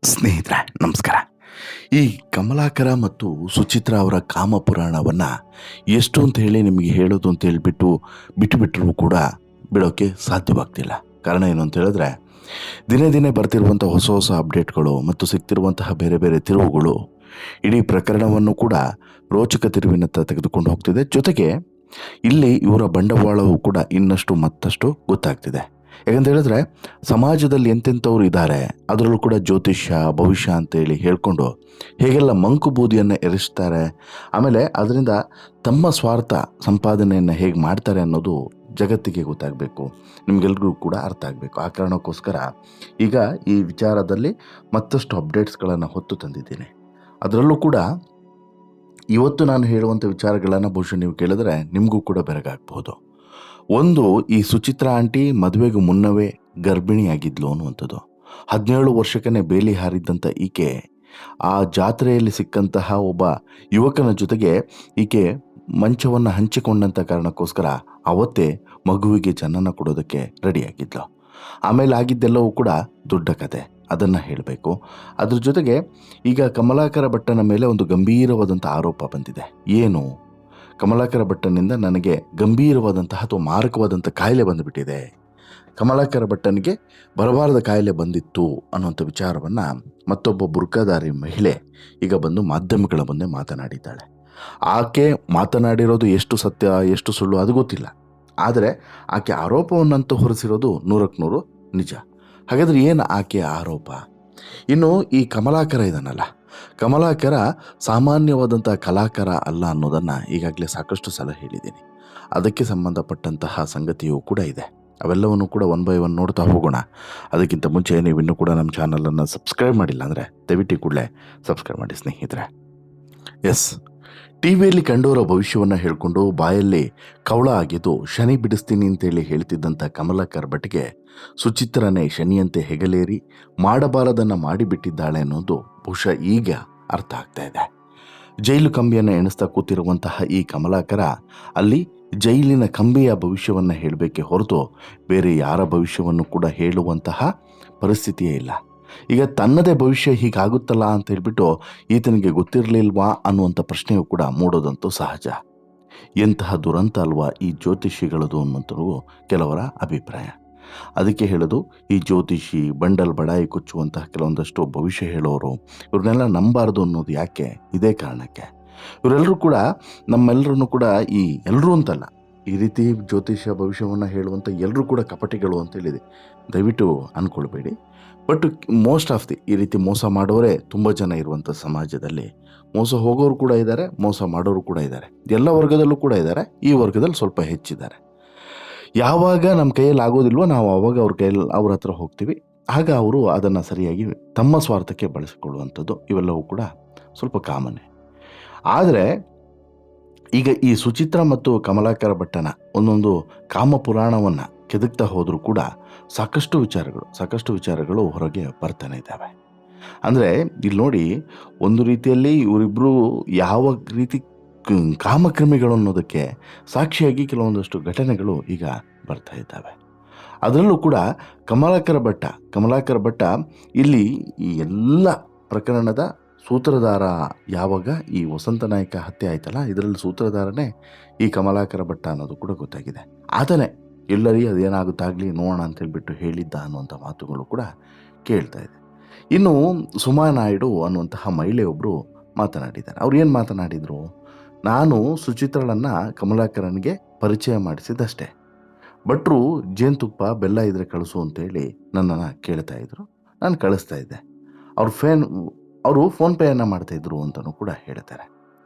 ಸ್ನೇಹಿತರೆ ನಮಸ್ಕಾರ. ಈ ಕಮಲಾಕರ ಮತ್ತು ಸುಚಿತ್ರಾ ಅವರ ಕಾಮಪುರಾಣವನ್ನು ಎಷ್ಟು ಅಂತ ಹೇಳಿ ನಿಮಗೆ ಹೇಳೋದು ಅಂತ ಹೇಳಿಬಿಟ್ಟು ಬಿಟ್ಟುಬಿಟ್ಟರೂ ಕೂಡ ಬಿಡೋಕ್ಕೆ ಸಾಧ್ಯವಾಗ್ತಿಲ್ಲ. ಕಾರಣ ಏನು ಅಂತ ಹೇಳಿದ್ರೆ ದಿನೇ ದಿನೇ ಬರ್ತಿರುವಂಥ ಹೊಸ ಹೊಸ ಅಪ್ಡೇಟ್ಗಳು ಮತ್ತು ಸಿಗ್ತಿರುವಂತಹ ಬೇರೆ ಬೇರೆ ತಿರುವುಗಳು ಇಡೀ ಪ್ರಕರಣವನ್ನು ಕೂಡ ರೋಚಕ ತಿರುವಿನತ್ತ ತೆಗೆದುಕೊಂಡು ಹೋಗ್ತಿದೆ. ಜೊತೆಗೆ ಇಲ್ಲಿ ಇವರ ಬಂಡವಾಳವು ಕೂಡ ಇನ್ನಷ್ಟು ಮತ್ತಷ್ಟು ಗೊತ್ತಾಗ್ತಿದೆ. ಯಾಕಂತ ಹೇಳಿದ್ರೆ ಸಮಾಜದಲ್ಲಿ ಎಂತೆಂಥವ್ರು ಇದ್ದಾರೆ, ಅದರಲ್ಲೂ ಕೂಡ ಜ್ಯೋತಿಷ್ಯ ಭವಿಷ್ಯ ಅಂತೇಳಿ ಹೇಳ್ಕೊಂಡು ಹೇಗೆಲ್ಲ ಮಂಕು ಬೂದಿಯನ್ನು ಎರಚ್ತಾರೆ, ಆಮೇಲೆ ಅದರಿಂದ ತಮ್ಮ ಸ್ವಾರ್ಥ ಸಂಪಾದನೆಯನ್ನು ಹೇಗೆ ಮಾಡ್ತಾರೆ ಅನ್ನೋದು ಜಗತ್ತಿಗೆ ಗೊತ್ತಾಗಬೇಕು, ನಿಮಗೆಲ್ರಿಗೂ ಕೂಡ ಅರ್ಥ ಆಗಬೇಕು. ಆ ಕಾರಣಕ್ಕೋಸ್ಕರ ಈಗ ಈ ವಿಚಾರದಲ್ಲಿ ಮತ್ತಷ್ಟು ಅಪ್ಡೇಟ್ಸ್ಗಳನ್ನು ಹೊತ್ತು ತಂದಿದ್ದೀನಿ. ಅದರಲ್ಲೂ ಕೂಡ ಇವತ್ತು ನಾನು ಹೇಳುವಂಥ ವಿಚಾರಗಳನ್ನು ಬಹುಶಃ ನೀವು ಕೇಳಿದ್ರೆ ನಿಮಗೂ ಕೂಡ ಬೆರಗಾಗಬಹುದು. ಒಂದು, ಈ ಸುಚಿತ್ರಾ ಆಂಟಿ ಮದುವೆಗೂ ಮುನ್ನವೇ ಗರ್ಭಿಣಿಯಾಗಿದ್ಲು ಅನ್ನುವಂಥದ್ದು. 17 ವರ್ಷಕ್ಕೇ ಬೇಲಿ ಹಾರಿದ್ದಂಥ ಈಕೆ ಆ ಜಾತ್ರೆಯಲ್ಲಿ ಸಿಕ್ಕಂತಹ ಒಬ್ಬ ಯುವಕನ ಜೊತೆಗೆ ಈಕೆ ಮಂಚವನ್ನು ಹಂಚಿಕೊಂಡಂಥ ಕಾರಣಕ್ಕೋಸ್ಕರ ಅವತ್ತೇ ಮಗುವಿಗೆ ಜನನ ಕೊಡೋದಕ್ಕೆ ರೆಡಿಯಾಗಿದ್ಲು. ಆಮೇಲೆ ಆಗಿದ್ದೆಲ್ಲವೂ ಕೂಡ ದೊಡ್ಡ ಕತೆ, ಅದನ್ನು ಹೇಳಬೇಕು. ಅದ್ರ ಜೊತೆಗೆ ಈಗ ಕಮಲಾಕರ ಭಟ್ಟನ ಮೇಲೆ ಒಂದು ಗಂಭೀರವಾದಂಥ ಆರೋಪ ಬಂದಿದೆ. ಏನು? ಕಮಲಾಕರ ಭಟ್ಟನಿಂದ ನನಗೆ ಗಂಭೀರವಾದಂತಹ ಅಥವಾ ಮಾರಕವಾದಂಥ ಕಾಯಿಲೆ ಬಂದುಬಿಟ್ಟಿದೆ, ಕಮಲಾಕರ ಭಟ್ಟನಿಗೆ ಬರಬಾರದ ಕಾಯಿಲೆ ಬಂದಿತ್ತು ಅನ್ನುವಂಥ ವಿಚಾರವನ್ನು ಮತ್ತೊಬ್ಬ ಬುರ್ಕಾಧಾರಿ ಮಹಿಳೆ ಈಗ ಬಂದು ಮಾಧ್ಯಮಗಳ ಮುಂದೆ ಮಾತನಾಡಿದ್ದಾಳೆ. ಆಕೆ ಮಾತನಾಡಿರೋದು ಎಷ್ಟು ಸತ್ಯ ಎಷ್ಟು ಸುಳ್ಳು ಅದು ಗೊತ್ತಿಲ್ಲ, ಆದರೆ ಆಕೆ ಆರೋಪವನ್ನಂತೂ ಹೊರಿಸಿರೋದು 100ಕ್ಕೆ 100 ನಿಜ. ಹಾಗಾದರೆ ಏನು ಆಕೆಯ ಆರೋಪ? ಇನ್ನು ಈ ಕಮಲಾಕರ ಇದನ್ನಲ್ಲ, ಕಮಲಾಕರ ಸಾಮಾನ್ಯವಾದಂಥ ಕಲಾಕಾರ ಅಲ್ಲ ಅನ್ನೋದನ್ನು ಈಗಾಗಲೇ ಸಾಕಷ್ಟು ಸಲ ಹೇಳಿದ್ದೀನಿ. ಅದಕ್ಕೆ ಸಂಬಂಧಪಟ್ಟಂತಹ ಸಂಗತಿಯೂ ಕೂಡ ಇದೆ. ಅವೆಲ್ಲವನ್ನು ಕೂಡ ಒನ್ ಬೈ ಒನ್ ನೋಡ್ತಾ ಹೋಗೋಣ. ಅದಕ್ಕಿಂತ ಮುಂಚೆ ನೀವು ಇನ್ನೂ ಕೂಡ ನಮ್ಮ ಚಾನಲನ್ನು ಸಬ್ಸ್ಕ್ರೈಬ್ ಮಾಡಿಲ್ಲ ಅಂದರೆ ದಯವಿಟ್ಟು ಕೂಡಲೇ ಸಬ್ಸ್ಕ್ರೈಬ್ ಮಾಡಿ ಸ್ನೇಹಿತರೆ. ಎಸ್, ಟಿ ವಿಯಲ್ಲಿ ಕಂಡವರ ಭವಿಷ್ಯವನ್ನು ಹೇಳಿಕೊಂಡು ಬಾಯಲ್ಲಿ ಕವಳ ಆಗಿದ್ದು ಶನಿ ಬಿಡಿಸ್ತೀನಿ ಅಂತೇಳಿ ಹೇಳ್ತಿದ್ದಂಥ ಕಮಲಾಕರ್ ಭಟ್ಗೆ ಸುಚಿತ್ರನೇ ಶನಿಯಂತೆ ಹೆಗಲೇರಿ ಮಾಡಬಾರದನ್ನು ಮಾಡಿಬಿಟ್ಟಿದ್ದಾಳೆ ಅನ್ನೋದು ಬಹುಶಃ ಈಗ ಅರ್ಥ ಆಗ್ತಾ ಇದೆ. ಜೈಲು ಕಂಬಿಯನ್ನು ಎಣಿಸ್ತಾ ಕೂತಿರುವಂತಹ ಈ ಕಮಲಾಕರ ಅಲ್ಲಿ ಜೈಲಿನ ಕಂಬಿಯ ಭವಿಷ್ಯವನ್ನು ಹೇಳಬೇಕೆ ಹೊರತು ಬೇರೆ ಯಾರ ಭವಿಷ್ಯವನ್ನು ಕೂಡ ಹೇಳುವಂತಹ ಪರಿಸ್ಥಿತಿಯೇ ಇಲ್ಲ. ಈಗ ತನ್ನದೇ ಭವಿಷ್ಯ ಹೀಗಾಗುತ್ತಲ್ಲ ಅಂತ ಹೇಳ್ಬಿಟ್ಟು ಈತನಿಗೆ ಗೊತ್ತಿರಲಿಲ್ವಾ ಅನ್ನುವಂಥ ಪ್ರಶ್ನೆಯೂ ಕೂಡ ಮೂಡೋದಂತೂ ಸಹಜ. ಎಂತಹ ದುರಂತ ಅಲ್ವಾ ಈ ಜ್ಯೋತಿಷಿಗಳದು ಅನ್ನುವಂಥವು ಕೆಲವರ ಅಭಿಪ್ರಾಯ. ಅದಕ್ಕೆ ಹೇಳೋದು, ಈ ಜ್ಯೋತಿಷಿ ಬಂಡಲ್ ಬಡಾಯಿ ಕೊಚ್ಚುವಂತಹ ಕೆಲವೊಂದಷ್ಟು ಭವಿಷ್ಯ ಹೇಳೋರು ಇವ್ರನ್ನೆಲ್ಲ ನಂಬಾರ್ದು ಅನ್ನೋದು ಯಾಕೆ? ಇದೇ ಕಾರಣಕ್ಕೆ. ಇವರೆಲ್ಲರೂ ಕೂಡ ನಮ್ಮೆಲ್ಲರನ್ನು ಕೂಡ ಈ ಎಲ್ಲರೂ ಅಂತಲ್ಲ, ಈ ರೀತಿ ಜ್ಯೋತಿಷ್ಯ ಭವಿಷ್ಯವನ್ನು ಹೇಳುವಂಥ ಎಲ್ಲರೂ ಕೂಡ ಕಪಟಿಗಳು ಅಂತೇಳಿದೆ ದಯವಿಟ್ಟು ಅಂದ್ಕೊಳ್ಬೇಡಿ. ಬಟ್ ಮೋಸ್ಟ್ ಆಫ್ ಈ ರೀತಿ ಮೋಸ ಮಾಡೋರೇ ತುಂಬ ಜನ ಇರುವಂಥ ಸಮಾಜದಲ್ಲಿ. ಮೋಸ ಹೋಗೋರು ಕೂಡ ಇದ್ದಾರೆ, ಮೋಸ ಮಾಡೋರು ಕೂಡ ಇದ್ದಾರೆ, ಎಲ್ಲ ವರ್ಗದಲ್ಲೂ ಕೂಡ ಇದ್ದಾರೆ. ಈ ವರ್ಗದಲ್ಲಿ ಸ್ವಲ್ಪ ಹೆಚ್ಚಿದ್ದಾರೆ. ಯಾವಾಗ ನಮ್ಮ ಕೈಯಲ್ಲಿ ಆಗೋದಿಲ್ವೋ ನಾವು ಆವಾಗ ಅವ್ರ ಹತ್ರ ಹೋಗ್ತೀವಿ. ಆಗ ಅವರು ಅದನ್ನು ಸರಿಯಾಗಿ ತಮ್ಮ ಸ್ವಾರ್ಥಕ್ಕೆ ಬಳಸಿಕೊಳ್ಳುವಂಥದ್ದು ಇವೆಲ್ಲವೂ ಕೂಡ ಸ್ವಲ್ಪ ಕಾಮನ್ನೇ. ಆದರೆ ಈಗ ಈ ಸುಚಿತ್ರಾ ಮತ್ತು ಕಮಲಾಕರ ಭಟ್ಟನ ಒಂದೊಂದು ಕಾಮಪುರಾಣವನ್ನು ಕೆದಕ್ತಾ ಹೋದರೂ ಕೂಡ ಸಾಕಷ್ಟು ವಿಚಾರಗಳು ಹೊರಗೆ ಬರ್ತಾನೆ ಇದ್ದಾವೆ. ಅಂದರೆ ಇಲ್ಲಿ ನೋಡಿ, ಒಂದು ರೀತಿಯಲ್ಲಿ ಇವರಿಬ್ಬರು ಯಾವ ರೀತಿ ಕಾಮಕ್ರಿಮಿಗಳು ಅನ್ನೋದಕ್ಕೆ ಸಾಕ್ಷಿಯಾಗಿ ಕೆಲವೊಂದಷ್ಟು ಘಟನೆಗಳು ಈಗ ಬರ್ತಾ ಇದ್ದಾವೆ. ಅದರಲ್ಲೂ ಕೂಡ ಕಮಲಾಕರ ಭಟ್ಟ ಇಲ್ಲಿ ಈ ಎಲ್ಲ ಪ್ರಕರಣದ ಸೂತ್ರಧಾರ. ಯಾವಾಗ ಈ ವಸಂತ ನಾಯಕ ಹತ್ಯೆ ಆಯ್ತಲ್ಲ, ಇದರಲ್ಲಿ ಸೂತ್ರಧಾರನೇ ಈ ಕಮಲಾಕರ ಭಟ್ಟ ಅನ್ನೋದು ಕೂಡ ಗೊತ್ತಾಗಿದೆ. ಆತನೇ ಎಲ್ಲರಿ ಅದೇನಾಗುತ್ತಾಗಲಿ ನೋಡೋಣ ಅಂತೇಳ್ಬಿಟ್ಟು ಹೇಳಿದ್ದ ಅನ್ನುವಂಥ ಮಾತುಗಳು ಕೂಡ ಕೇಳ್ತಾ ಇದೆ. ಇನ್ನು ಸುಮಾ ನಾಯ್ಡು ಅನ್ನುವಂತಹ ಮಹಿಳೆಯೊಬ್ಬರು ಮಾತನಾಡಿದ್ದಾರೆ. ಅವ್ರು ಏನು ಮಾತನಾಡಿದರು? ನಾನು ಸುಚಿತ್ರಳನ್ನು ಕಮಲಾಕರನಿಗೆ ಪರಿಚಯ ಮಾಡಿಸಿದಷ್ಟೇ. ಭಟ್ರು ಜೇನುತುಪ್ಪ ಬೆಲ್ಲ ಇದ್ದರೆ ಕಳಿಸು ಅಂತೇಳಿ ನನ್ನನ್ನು ಕೇಳ್ತಾ ಇದ್ರು, ನಾನು ಕಳಿಸ್ತಾ ಇದ್ದೆ. ಅವರು ಫೋನ್ಪೇಯನ್ನು ಮಾಡ್ತಾಯಿದ್ರು ಅಂತಲೂ ಕೂಡ ಹೇಳ್ತಾರೆ.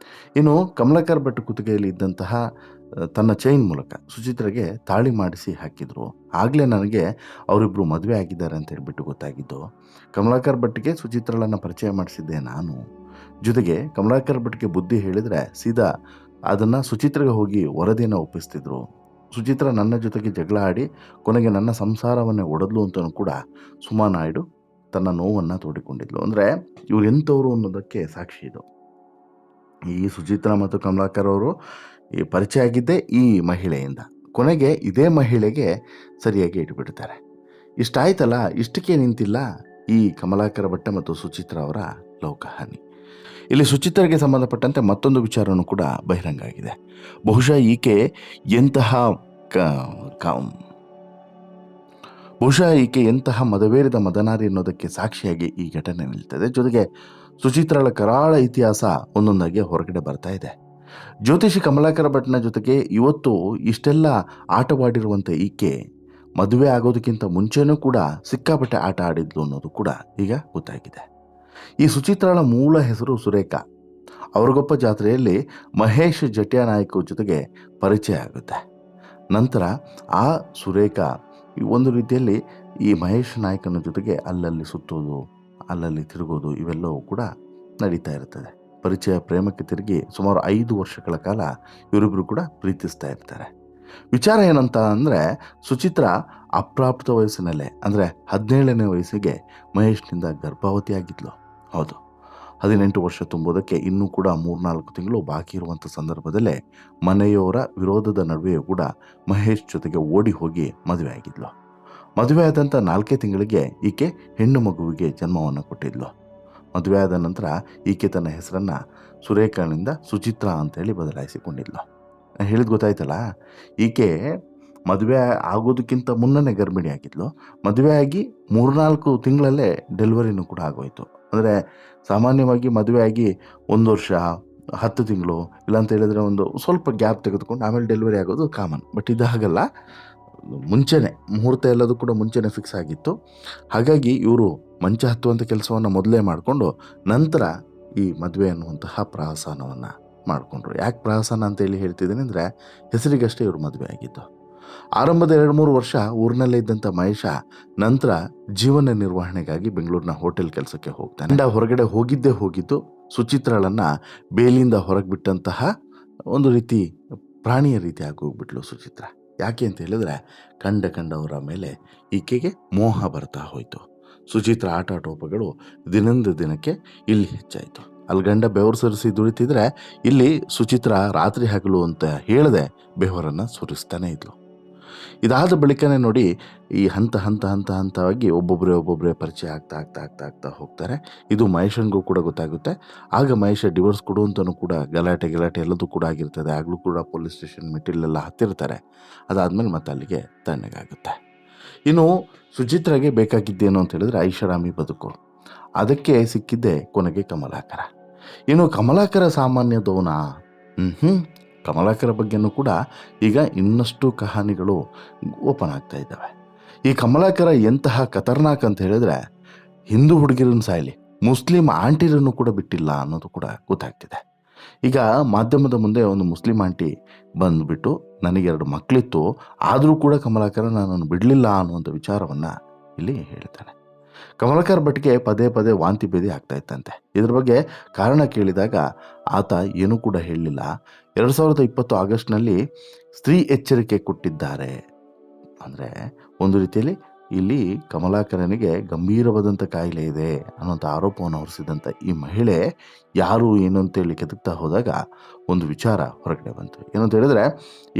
ಇನ್ನು ಕಮಲಾಕರ್ ಭಟ್ ಕುತ್ತಿಗೆಯಲ್ಲಿ ಇದ್ದಂತಹ ತನ್ನ ಚೈನ್ ಮೂಲಕ ಸುಚಿತ್ರೆಗೆ ತಾಳಿ ಮಾಡಿಸಿ ಹಾಕಿದರು. ಆಗಲೇ ನನಗೆ ಅವರಿಬ್ಬರು ಮದುವೆ ಆಗಿದ್ದಾರೆ ಅಂತ ಹೇಳ್ಬಿಟ್ಟು ಗೊತ್ತಾಗಿದ್ದು. ಕಮಲಾಕರ್ ಭಟ್ಗೆ ಸುಚಿತ್ರಳನ್ನು ಪರಿಚಯ ಮಾಡಿಸಿದ್ದೆ ನಾನು. ಜೊತೆಗೆ ಕಮಲಾಕರ್ ಭಟ್ಗೆ ಬುದ್ಧಿ ಹೇಳಿದರೆ ಸೀದಾ ಅದನ್ನು ಸುಚಿತ್ರೆಗೆ ಹೋಗಿ ವರದಿಯನ್ನು ಒಪ್ಪಿಸ್ತಿದ್ರು. ಸುಚಿತ್ರ ನನ್ನ ಜೊತೆಗೆ ಜಗಳ ಆಡಿ ಕೊನೆಗೆ ನನ್ನ ಸಂಸಾರವನ್ನೇ ಒಡೆದ್ಲು ಅಂತಲೂ ಕೂಡ ಸುಮಾ ನಾಯ್ಡು ತನ್ನ ನೋವನ್ನು ತೋಡಿಕೊಂಡಿದ್ಲು. ಅಂದರೆ ಇವ್ರು ಎಂಥವ್ರು ಅನ್ನೋದಕ್ಕೆ ಸಾಕ್ಷಿ ಇದು. ಈ ಸುಚಿತ್ರಾ ಮತ್ತು ಕಮಲಾಕರ್ ಅವರು ಈ ಪರಿಚಯ ಆಗಿದ್ದೇ ಈ ಮಹಿಳೆಯಿಂದ. ಕೊನೆಗೆ ಇದೇ ಮಹಿಳೆಗೆ ಸರಿಯಾಗಿ ಇಟ್ಬಿಡ್ತಾರೆ. ಇಷ್ಟಾಯ್ತಲ್ಲ, ಇಷ್ಟಕ್ಕೆ ನಿಂತಿಲ್ಲ, ಈ ಕಮಲಾಕರ ಭಟ್ಟ ಮತ್ತು ಸುಚಿತ್ರಾ ಅವರ ಲವ್ ಕಹಾನಿ. ಇಲ್ಲಿ ಸುಚಿತ್ರಾಗೆ ಸಂಬಂಧಪಟ್ಟಂತೆ ಮತ್ತೊಂದು ವಿಚಾರನೂ ಕೂಡ ಬಹಿರಂಗ ಆಗಿದೆ. ಬಹುಶಃ ಈಕೆ ಎಂತಹ ಕ ಕ- ಬಹುಶಃ ಈಕೆ ಎಂತಹ ಮದವೇರಿದ ಮದನಾರಿ ಅನ್ನೋದಕ್ಕೆ ಸಾಕ್ಷಿಯಾಗಿ ಈ ಘಟನೆ ನಿಲ್ತದೆ. ಜೊತೆಗೆ ಸುಚಿತ್ರಾಳ ಕರಾಳ ಇತಿಹಾಸ ಒಂದೊಂದಾಗಿ ಹೊರಗಡೆ ಬರ್ತಾ ಇದೆ. ಜ್ಯೋತಿಷಿ ಕಮಲಾಕರ ಭಟ್ನ ಜೊತೆಗೆ ಇವತ್ತು ಇಷ್ಟೆಲ್ಲ ಆಟವಾಡಿರುವಂಥ ಈಕೆ ಮದುವೆ ಆಗೋದಕ್ಕಿಂತ ಮುಂಚೆನೂ ಕೂಡ ಸಿಕ್ಕಾಪಟ್ಟೆ ಆಟ ಆಡಿದ್ಲು ಅನ್ನೋದು ಕೂಡ ಈಗ ಗೊತ್ತಾಗಿದೆ. ಈ ಸುಚಿತ್ರಾಳ ಮೂಲ ಹೆಸರು ಸುರೇಖಾ. ಅವ್ರಿಗೊಪ್ಪ ಜಾತ್ರೆಯಲ್ಲಿ ಮಹೇಶ್ ಜಟ್ಯಾನಾಯಕ್ ಜೊತೆಗೆ ಪರಿಚಯ ಆಗುತ್ತೆ. ನಂತರ ಆ ಸುರೇಖಾ ಒಂದು ರೀತಿಯಲ್ಲಿ ಈ ಮಹೇಶ್ ನಾಯಕನ ಜೊತೆಗೆ ಅಲ್ಲಲ್ಲಿ ಸುತ್ತೋದು, ಅಲ್ಲಲ್ಲಿ ತಿರುಗೋದು ಇವೆಲ್ಲವೂ ಕೂಡ ನಡೀತಾ ಇರ್ತದೆ. ಪರಿಚಯ ಪ್ರೇಮಕ್ಕೆ ತಿರುಗಿ ಸುಮಾರು 5 ವರ್ಷಗಳ ಕಾಲ ಇವರಿಬ್ಬರು ಕೂಡ ಪ್ರೀತಿಸ್ತಾ ಇರ್ತಾರೆ. ವಿಚಾರ ಏನಂತ ಅಂದರೆ, ಸುಚಿತ್ರಾ ಅಪ್ರಾಪ್ತ ವಯಸ್ಸಿನಲ್ಲೇ ಅಂದರೆ 17ನೇ ವಯಸ್ಸಿಗೆ ಮಹೇಶ್ನಿಂದ ಗರ್ಭವತಿಯಾಗಿದ್ಲು. ಹೌದು, 18 ವರ್ಷ ತುಂಬುವುದಕ್ಕೆ ಇನ್ನೂ ಕೂಡ 3-4 ತಿಂಗಳು ಬಾಕಿ ಇರುವಂಥ ಸಂದರ್ಭದಲ್ಲೇ ಮನೆಯವರ ವಿರೋಧದ ನಡುವೆಯೂ ಕೂಡ ಮಹೇಶ್ ಜೊತೆಗೆ ಓಡಿ ಹೋಗಿ ಮದುವೆ ಆಗಿದ್ಲು. ಮದುವೆ ಆದಂಥ 4 ತಿಂಗಳಿಗೆ ಈಕೆ ಹೆಣ್ಣು ಮಗುವಿಗೆ ಜನ್ಮವನ್ನು ಕೊಟ್ಟಿದ್ಲು. ಮದುವೆ ಆದ ನಂತರ ಈಕೆ ತನ್ನ ಹೆಸರನ್ನು ಸುರೇಖಾನಿಂದ ಸುಚಿತ್ರಾ ಅಂತೇಳಿ ಬದಲಾಯಿಸಿಕೊಂಡಿದ್ಲು. ಹೇಳಿದ್ ಗೊತ್ತಾಯ್ತಲ್ಲ, ಈಕೆ ಮದುವೆ ಆಗೋದಕ್ಕಿಂತ ಮುನ್ನನೇ ಗರ್ಭಿಣಿ ಆಗಿದ್ಲು. ಮದುವೆ ಆಗಿ 3-4 ತಿಂಗಳಲ್ಲೇ ಡೆಲಿವರಿನೂ ಕೂಡ ಆಗೋಯ್ತು. ಅಂದರೆ ಸಾಮಾನ್ಯವಾಗಿ ಮದುವೆ ಆಗಿ 1 ವರ್ಷ 10 ತಿಂಗಳು ಇಲ್ಲಾಂತ ಹೇಳಿದ್ರೆ ಒಂದು ಸ್ವಲ್ಪ ಗ್ಯಾಪ್ ತೆಗೆದುಕೊಂಡು ಆಮೇಲೆ ಡೆಲಿವರಿ ಆಗೋದು ಕಾಮನ್. ಬಟ್ ಇದು ಹಾಗಲ್ಲ, ಮುಂಚೆನೇ ಮುಹೂರ್ತ ಎಲ್ಲದೂ ಕೂಡ ಮುಂಚೆನೇ ಫಿಕ್ಸ್ ಆಗಿತ್ತು. ಹಾಗಾಗಿ ಇವರು ಮಂಚ ಹತ್ತುವಂಥ ಕೆಲಸವನ್ನು ಮೊದಲೇ ಮಾಡಿಕೊಂಡು ನಂತರ ಈ ಮದುವೆ ಅನ್ನುವಂತಹ ಪ್ರಹಸನವನ್ನು ಮಾಡಿಕೊಂಡ್ರು. ಯಾಕೆ ಪ್ರಹಸನ ಅಂತೇಳಿ ಹೇಳ್ತಿದ್ದೀನಿ ಅಂದರೆ, ಹೆಸರಿಗಷ್ಟೇ ಇವರು ಮದುವೆ ಆಗಿದ್ದು. ಆರಂಭದ 2-3 ವರ್ಷ ಊರಿನಲ್ಲೇ ಇದ್ದಂಥ ಮಹೇಶ ನಂತರ ಜೀವನ ನಿರ್ವಹಣೆಗಾಗಿ ಬೆಂಗಳೂರಿನ ಹೋಟೆಲ್ ಕೆಲಸಕ್ಕೆ ಹೋಗ್ತಾನೆ. ಗಂಡ ಹೊರಗಡೆ ಹೋಗಿದ್ದು ಸುಚಿತ್ರಾಳನ್ನು ಬೇಲಿಯಿಂದ ಹೊರಗೆ ಬಿಟ್ಟಂತಹ ಒಂದು ರೀತಿ ಪ್ರಾಣಿಯ ರೀತಿ ಆಗೋಗ್ಬಿಟ್ಲು ಸುಚಿತ್ರಾ. ಯಾಕೆ ಅಂತ ಹೇಳಿದ್ರೆ, ಕಂಡವರ ಮೇಲೆ ಈಕೆಗೆ ಮೋಹ ಬರ್ತಾ ಹೋಯಿತು. ಸುಚಿತ್ರಾ ಆಟೋಪಗಳು ದಿನದಿಂದ ದಿನಕ್ಕೆ ಇಲ್ಲಿ ಹೆಚ್ಚಾಯಿತು. ಅಲ್ಲಿ ಗಂಡ ಬೆವರು ಸುರಿಸಿ ದುಡಿತಿದ್ರೆ ಇಲ್ಲಿ ಸುಚಿತ್ರಾ ರಾತ್ರಿ ಹಗಲು ಅಂತ ಹೇಳದೆ ಬೆವರನ್ನು ಸುರಿಸ್ತಾನೆ ಇದ್ಲು. ಇದಾದ ಬಳಿಕನೇ ನೋಡಿ ಈ ಹಂತವಾಗಿ ಒಬ್ಬೊಬ್ಬರೇ ಪರಿಚಯ ಆಗ್ತಾ ಹೋಗ್ತಾರೆ. ಇದು ಮಹೇಶನ್ಗೂ ಕೂಡ ಗೊತ್ತಾಗುತ್ತೆ. ಆಗ ಮಹೇಶ ಡಿವೋರ್ಸ್ ಕೊಡು ಅಂತಲೂ ಕೂಡ ಗಲಾಟೆ ಎಲ್ಲದೂ ಕೂಡ ಆಗಿರ್ತದೆ. ಆಗಲೂ ಕೂಡ ಪೊಲೀಸ್ ಸ್ಟೇಷನ್ ಮೆಟ್ಟಿಲೆಲ್ಲ ಹತ್ತಿರ್ತಾರೆ. ಅದಾದಮೇಲೆ ಮತ್ತೆ ಅಲ್ಲಿಗೆ ತಣ್ಣಗಾಗುತ್ತೆ. ಇನ್ನು ಸುಚಿತ್ರಾಗೆ ಬೇಕಾಗಿದ್ದೇನು ಅಂತ ಹೇಳಿದ್ರೆ ಐಷಾರಾಮಿ ಬದುಕು. ಅದಕ್ಕೆ ಸಿಕ್ಕಿದ್ದೆ ಕೊನೆಗೆ ಕಮಲಾಕರ. ಇನ್ನು ಕಮಲಾಕರ ಸಾಮಾನ್ಯದವನಾ? ಕಮಲಾಕರ ಬಗ್ಗೆನೂ ಕೂಡ ಈಗ ಇನ್ನಷ್ಟು ಕಹಾನಿಗಳು ಓಪನ್ ಆಗ್ತಾ ಇದ್ದಾವೆ. ಈ ಕಮಲಾಕರ ಎಂತಹ ಖತರ್ನಾಕ್ ಅಂತ ಹೇಳಿದ್ರೆ, ಹಿಂದೂ ಹುಡುಗಿರನ್ನು ಸಾಯಲಿ, ಮುಸ್ಲಿಂ ಆಂಟಿರನ್ನು ಕೂಡ ಬಿಟ್ಟಿಲ್ಲ ಅನ್ನೋದು ಕೂಡ ಗೊತ್ತಾಗ್ತಿದೆ. ಈಗ ಮಾಧ್ಯಮದ ಮುಂದೆ ಒಂದು ಮುಸ್ಲಿಂ ಆಂಟಿ ಬಂದುಬಿಟ್ಟು ನನಗೆ 2 ಮಕ್ಕಳಿತ್ತು, ಆದರೂ ಕೂಡ ಕಮಲಾಕರ ನನ್ನನ್ನು ಬಿಡಲಿಲ್ಲ ಅನ್ನುವಂಥ ವಿಚಾರವನ್ನು ಇಲ್ಲಿ ಹೇಳ್ತಾನೆ. ಕಮಲಾಕರ್ ಭಟ್ಗೆ ಪದೇ ವಾಂತಿ ಭೇದಿ ಆಗ್ತಾ ಇತ್ತಂತೆ. ಇದ್ರ ಬಗ್ಗೆ ಕಾರಣ ಕೇಳಿದಾಗ ಆತ ಏನೂ ಕೂಡ ಹೇಳಲಿಲ್ಲ. 2020 ಆಗಸ್ಟ್ನಲ್ಲಿ ಸ್ತ್ರೀ ಎಚ್ಚರಿಕೆ ಕೊಟ್ಟಿದ್ದಾರೆ. ಅಂದರೆ ಒಂದು ರೀತಿಯಲ್ಲಿ ಇಲ್ಲಿ ಕಮಲಾಕರನಿಗೆ ಗಂಭೀರವಾದಂಥ ಕಾಯಿಲೆ ಇದೆ ಅನ್ನೋಂಥ ಆರೋಪವನ್ನು ಹೊರಿಸಿದಂಥ ಈ ಮಹಿಳೆ ಯಾರು ಏನು ಅಂತೇಳಿ ಕೆದಕ್ತಾ ಹೋದಾಗ ಒಂದು ವಿಚಾರ ಹೊರಗಡೆ ಬಂತು. ಏನಂತ ಹೇಳಿದ್ರೆ,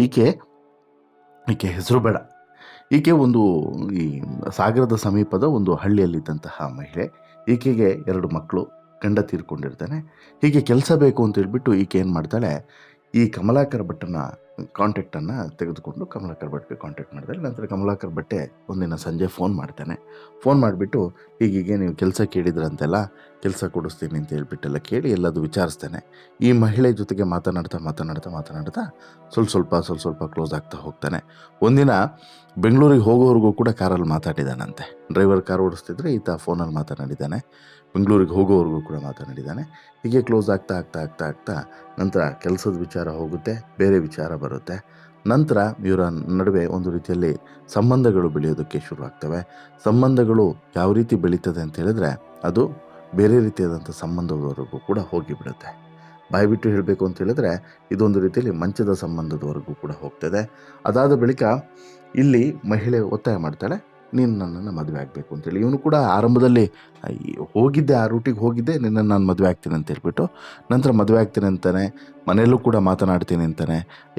ಈಕೆ ಹೆಸರು ಬೇಡ, ಈಕೆ ಒಂದು ಈ ಸಾಗರದ ಸಮೀಪದ ಒಂದು ಹಳ್ಳಿಯಲ್ಲಿದ್ದಂತಹ ಮಹಿಳೆ. ಈಕೆಗೆ 2 ಮಕ್ಕಳು, ಗಂಡ ತೀರ್ಕೊಂಡಿರ್ತಾನೆ. ಹೀಗೆ ಕೆಲಸ ಬೇಕು ಅಂತ ಹೇಳ್ಬಿಟ್ಟು ಈಕೆ ಏನು ಮಾಡ್ತಾಳೆ, ಈ ಕಮಲಾಕರ ಭಟ್ಟನ ಕಾಂಟ್ಯಾಕ್ಟನ್ನು ತೆಗೆದುಕೊಂಡು ಕಮಲಾಕರ ಭಟ್ಗೆ ಕಾಂಟ್ಯಾಕ್ಟ್ ಮಾಡ್ತಾಳೆ. ನಂತರ ಕಮಲಾಕರ ಭಟ್ಟೆ ಒಂದಿನ ಸಂಜೆ ಫೋನ್ ಮಾಡ್ತಾನೆ. ಫೋನ್ ಮಾಡಿಬಿಟ್ಟು ಹೀಗೆ ನೀವು ಕೆಲಸ ಕೇಳಿದ್ರಂತೆಲ್ಲ, ಕೆಲಸ ಕೊಡಿಸ್ತೀನಿ ಅಂತ ಹೇಳ್ಬಿಟ್ಟೆಲ್ಲ ಕೇಳಿ ಎಲ್ಲದು ವಿಚಾರಿಸ್ತಾನೆ. ಈ ಮಹಿಳೆ ಜೊತೆಗೆ ಮಾತನಾಡ್ತಾ ಸ್ವಲ್ಪ ಕ್ಲೋಸ್ ಆಗ್ತಾ ಹೋಗ್ತಾನೆ. ಒಂದಿನ ಬೆಂಗಳೂರಿಗೆ ಹೋಗೋವರೆಗೂ ಕೂಡ ಕಾರಲ್ಲಿ ಮಾತಾಡಿದ್ದಾನಂತೆ. ಡ್ರೈವರ್ ಕಾರ್ ಓಡಿಸ್ತಿದ್ರೆ ಈತ ಫೋನಲ್ಲಿ ಮಾತನಾಡಿದ್ದಾನೆ. ಬೆಂಗಳೂರಿಗೆ ಹೋಗೋವರೆಗೂ ಕೂಡ ಮಾತನಾಡಿದ್ದಾನೆ. ಹೀಗೆ ಕ್ಲೋಸ್ ಆಗ್ತಾ ನಂತರ ಕೆಲಸದ ವಿಚಾರ ಹೋಗುತ್ತೆ, ಬೇರೆ ವಿಚಾರ ಬರುತ್ತೆ. ನಂತರ ಇವರ ನಡುವೆ ಒಂದು ರೀತಿಯಲ್ಲಿ ಸಂಬಂಧಗಳು ಬೆಳೆಯೋದಕ್ಕೆ ಶುರುವಾಗ್ತವೆ. ಸಂಬಂಧಗಳು ಯಾವ ರೀತಿ ಬೆಳೀತದೆ ಅಂತ ಹೇಳಿದ್ರೆ, ಅದು ಬೇರೆ ರೀತಿಯಾದಂಥ ಸಂಬಂಧದವರೆಗೂ ಕೂಡ ಹೋಗಿಬಿಡುತ್ತೆ. ಬಾಯ್ಬಿಟ್ಟು ಹೇಳಬೇಕು ಅಂತ ಹೇಳಿದ್ರೆ, ಇದೊಂದು ರೀತಿಯಲ್ಲಿ ಮಂಚದ ಸಂಬಂಧದವರೆಗೂ ಕೂಡ ಹೋಗ್ತದೆ. ಅದಾದ ಬಳಿಕ ಇಲ್ಲಿ ಮಹಿಳೆ ಒತ್ತಾಯ ಮಾಡ್ತಾಳೆ, ನೀನು ನನ್ನನ್ನು ಮದುವೆ ಆಗಬೇಕು ಅಂತೇಳಿ. ಇವನು ಕೂಡ ಆರಂಭದಲ್ಲಿ ಹೋಗಿದ್ದೆ, ಆ ರೂಟಿಗೆ ಹೋಗಿದ್ದೆ, ನಿನ್ನನ್ನು ನಾನು ಮದುವೆ ಆಗ್ತೀನಿ ಅಂತ ಹೇಳ್ಬಿಟ್ಟು. ನಂತರ ಮದುವೆ ಆಗ್ತೀನಿ ಅಂತಾನೆ, ಮನೆಯಲ್ಲೂ ಕೂಡ ಮಾತನಾಡ್ತೀನಿ ಅಂತಾನೆ,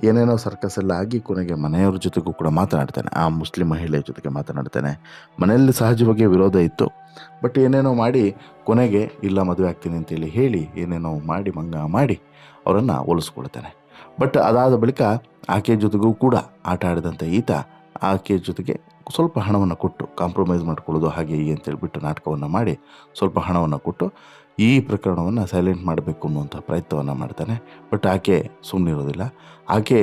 ಏನೇನೋ ಸರ್ಕಸ್ ಎಲ್ಲ ಆಗಿ ಕೊನೆಗೆ ಮನೆಯವ್ರ ಜೊತೆಗೂ ಕೂಡ ಮಾತನಾಡ್ತಾನೆ, ಆ ಮುಸ್ಲಿಂ ಮಹಿಳೆಯ ಜೊತೆಗೆ ಮಾತನಾಡ್ತಾನೆ. ಮನೆಯಲ್ಲಿ ಸಹಜವಾಗಿ ವಿರೋಧ ಇತ್ತು, ಬಟ್ ಏನೇನೋ ಮಾಡಿ ಕೊನೆಗೆ ಇಲ್ಲ ಮದುವೆ ಆಗ್ತೀನಿ ಅಂತೇಳಿ ಹೇಳಿ ಏನೇನೋ ಮಾಡಿ ಮಂಗ ಮಾಡಿ ಅವರನ್ನು ಹೋಲಿಸ್ಕೊಳ್ತಾನೆ. ಬಟ್ ಅದಾದ ಬಳಿಕ ಆಕೆಯ ಜೊತೆಗೂ ಕೂಡ ಆಟ ಆಡಿದಂಥ ಈತ ಆಕೆಯ ಜೊತೆಗೆ ಸ್ವಲ್ಪ ಹಣವನ್ನು ಕೊಟ್ಟು ಕಾಂಪ್ರಮೈಸ್ ಮಾಡ್ಕೊಳ್ಳೋದು ಹಾಗೆ ಹೀಗೆ ಅಂತೇಳ್ಬಿಟ್ಟು ನಾಟಕವನ್ನು ಮಾಡಿ ಸ್ವಲ್ಪ ಹಣವನ್ನು ಕೊಟ್ಟು ಈ ಪ್ರಕರಣವನ್ನು ಸೈಲೆಂಟ್ ಮಾಡಬೇಕು ಅನ್ನುವಂಥ ಪ್ರಯತ್ನವನ್ನು ಮಾಡ್ತಾನೆ. ಬಟ್ ಆಕೆ ಸುಮ್ಮನಿರೋದಿಲ್ಲ. ಆಕೆ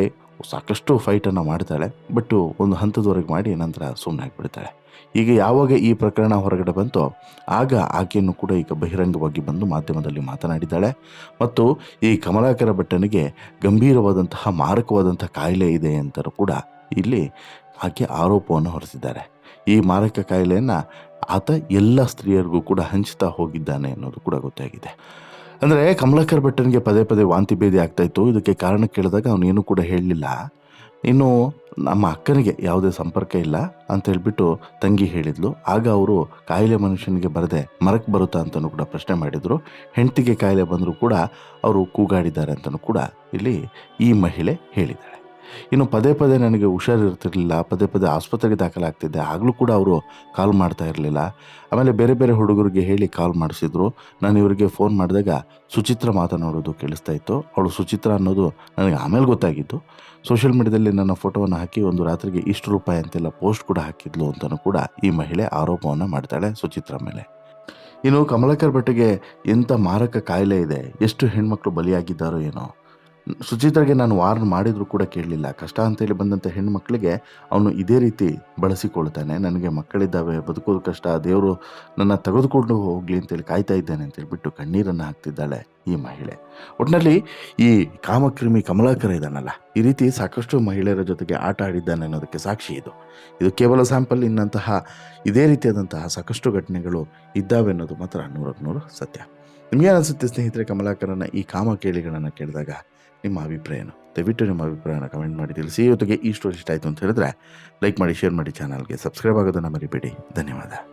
ಸಾಕಷ್ಟು ಫೈಟನ್ನು ಮಾಡ್ತಾಳೆ, ಬಟ್ಟು ಒಂದು ಹಂತದವರೆಗೆ ಮಾಡಿ ನಂತರ ಸುಮ್ಮನೆ ಆಗಿಬಿಡ್ತಾಳೆ. ಈಗ ಯಾವಾಗ ಈ ಪ್ರಕರಣ ಹೊರಗಡೆ ಬಂತೋ ಆಗ ಆಕೆಯನ್ನು ಕೂಡ ಈಗ ಬಹಿರಂಗವಾಗಿ ಬಂದು ಮಾಧ್ಯಮದಲ್ಲಿ ಮಾತನಾಡಿದ್ದಾಳೆ. ಮತ್ತು ಈ ಕಮಲಾಕರ ಭಟ್ಟನಿಗೆ ಗಂಭೀರವಾದಂತಹ ಮಾರಕವಾದಂಥ ಕಾಯಿಲೆ ಇದೆ ಅಂತಲೂ ಕೂಡ ಇಲ್ಲಿ ಆಕೆ ಆರೋಪವನ್ನು ಹೊರಿಸಿದ್ದಾರೆ. ಈ ಮಾರಕ ಕಾಯಿಲೆಯನ್ನು ಆತ ಎಲ್ಲ ಸ್ತ್ರೀಯರಿಗೂ ಕೂಡ ಹಂಚ್ತಾ ಹೋಗಿದ್ದಾನೆ ಅನ್ನೋದು ಕೂಡ ಗೊತ್ತಾಗಿದೆ. ಅಂದರೆ ಕಮಲಾಕರ್ ಭಟ್ಟನಿಗೆ ಪದೇ ಪದೇ ವಾಂತಿ ಭೇದಿ ಆಗ್ತಾಯಿತ್ತು. ಇದಕ್ಕೆ ಕಾರಣ ಕೇಳಿದಾಗ ಅವನೇನು ಕೂಡ ಹೇಳಲಿಲ್ಲ. ಇನ್ನು ನಮ್ಮ ಅಕ್ಕನಿಗೆ ಯಾವುದೇ ಸಂಪರ್ಕ ಇಲ್ಲ ಅಂತ ಹೇಳ್ಬಿಟ್ಟು ತಂಗಿ ಹೇಳಿದ್ಲು. ಆಗ ಅವರು ಕಾಯಿಲೆ ಮನುಷ್ಯನಿಗೆ ಬರದೆ ಮರಕ್ಕೆ ಬರುತ್ತಾ ಅಂತಲೂ ಕೂಡ ಪ್ರಶ್ನೆ ಮಾಡಿದರು. ಹೆಂಡತಿಗೆ ಕಾಯಿಲೆ ಬಂದರೂ ಕೂಡ ಅವರು ಕೂಗಾಡಿದ್ದಾರೆ ಅಂತಲೂ ಕೂಡ ಇಲ್ಲಿ ಈ ಮಹಿಳೆ ಹೇಳಿದ್ದಾಳೆ. ಇನ್ನು ಪದೇ ಪದೇ ನನಗೆ ಹುಷಾರಿರ್ತಿರ್ಲಿಲ್ಲ, ಪದೇ ಪದೇ ಆಸ್ಪತ್ರೆಗೆ ದಾಖಲಾಗ್ತಿದ್ದೆ, ಆಗಲೂ ಕೂಡ ಅವರು ಕಾಲ್ ಮಾಡ್ತಾ ಇರಲಿಲ್ಲ. ಆಮೇಲೆ ಬೇರೆ ಬೇರೆ ಹುಡುಗರಿಗೆ ಹೇಳಿ ಕಾಲ್ ಮಾಡಿಸಿದ್ರು. ನಾನು ಇವರಿಗೆ ಫೋನ್ ಮಾಡಿದಾಗ ಸುಚಿತ್ರ ಮಾತನಾಡೋದು ಕೇಳಿಸ್ತಾ ಇತ್ತು. ಅವಳು ಸುಚಿತ್ರ ಅನ್ನೋದು ನನಗೆ ಆಮೇಲೆ ಗೊತ್ತಾಗಿದ್ದು. ಸೋಷಿಯಲ್ ಮೀಡಿಯಾದಲ್ಲಿ ನನ್ನ ಫೋಟೋವನ್ನು ಹಾಕಿ ಒಂದು ರಾತ್ರಿಗೆ ಇಷ್ಟು ರೂಪಾಯಿ ಅಂತೆಲ್ಲ ಪೋಸ್ಟ್ ಕೂಡ ಹಾಕಿದ್ಲು ಅಂತಲೂ ಕೂಡ ಈ ಮಹಿಳೆ ಆರೋಪವನ್ನು ಮಾಡ್ತಾಳೆ ಸುಚಿತ್ರ ಮೇಲೆ. ಇನ್ನು ಕಮಲಾಕರ್ ಭಟ್ಗೆ ಎಂಥ ಮಾರಕ ಕಾಯಿಲೆ ಇದೆ, ಎಷ್ಟು ಹೆಣ್ಮಕ್ಳು ಬಲಿಯಾಗಿದ್ದಾರೋ ಏನೋ. ಸುಚಿತ್ರಾಗೆ ನಾನು ವಾರ್ನ್ ಮಾಡಿದರೂ ಕೂಡ ಕೇಳಲಿಲ್ಲ. ಕಷ್ಟ ಅಂತೇಳಿ ಬಂದಂಥ ಹೆಣ್ಮಕ್ಳಿಗೆ ಅವನು ಇದೇ ರೀತಿ ಬಳಸಿಕೊಳ್ತಾನೆ. ನನಗೆ ಮಕ್ಕಳಿದ್ದಾವೆ, ಬದುಕೋದು ಕಷ್ಟ, ದೇವರು ನನ್ನ ತೆಗೆದುಕೊಂಡು ಹೋಗಲಿ ಅಂತೇಳಿ ಕಾಯ್ತಾ ಇದ್ದೇನೆ ಅಂತೇಳ್ಬಿಟ್ಟು ಕಣ್ಣೀರನ್ನು ಹಾಕ್ತಿದ್ದಾಳೆ ಈ ಮಹಿಳೆ. ಒಟ್ಟಿನಲ್ಲಿ ಈ ಕಾಮಕ್ರಿಮಿ ಕಮಲಾಕರ ಇದ್ದಾನಲ್ಲ, ಈ ರೀತಿ ಸಾಕಷ್ಟು ಮಹಿಳೆಯರ ಜೊತೆಗೆ ಆಟ ಆಡಿದ್ದಾನೆ ಅನ್ನೋದಕ್ಕೆ ಸಾಕ್ಷಿ ಇದು. ಇದು ಕೇವಲ ಸ್ಯಾಂಪಲ್. ಇನ್ನಂತಹ ಇದೇ ರೀತಿಯಾದಂತಹ ಸಾಕಷ್ಟು ಘಟನೆಗಳು ಇದ್ದಾವೆ ಅನ್ನೋದು ಮಾತ್ರ 100% ಸತ್ಯ. ನಿಮಗೇನು ಅನಿಸುತ್ತೆ ಸ್ನೇಹಿತರೆ, ಕಮಲಾಕರನ ಈ ಕಾಮ ಕೇಳಿಗಳನ್ನು ಕೇಳಿದಾಗ ನಿಮ್ಮ ಅಭಿಪ್ರಾಯನು? ದಯವಿಟ್ಟು ನಿಮ್ಮ ಅಭಿಪ್ರಾಯನ ಕಮೆಂಟ್ ಮಾಡಿ ತಿಳಿಸಿ. ಜೊತೆಗೆ ಈ ಸ್ಟೋರಿ ಇಷ್ಟ ಆಯಿತು ಅಂತ ಹೇಳಿದ್ರೆ ಲೈಕ್ ಮಾಡಿ, ಶೇರ್ ಮಾಡಿ, ಚಾನಲ್ಗೆ ಸಬ್ಸ್ಕ್ರೈಬ್ ಆಗೋದನ್ನು ಮರಿಬೇಡಿ. ಧನ್ಯವಾದ.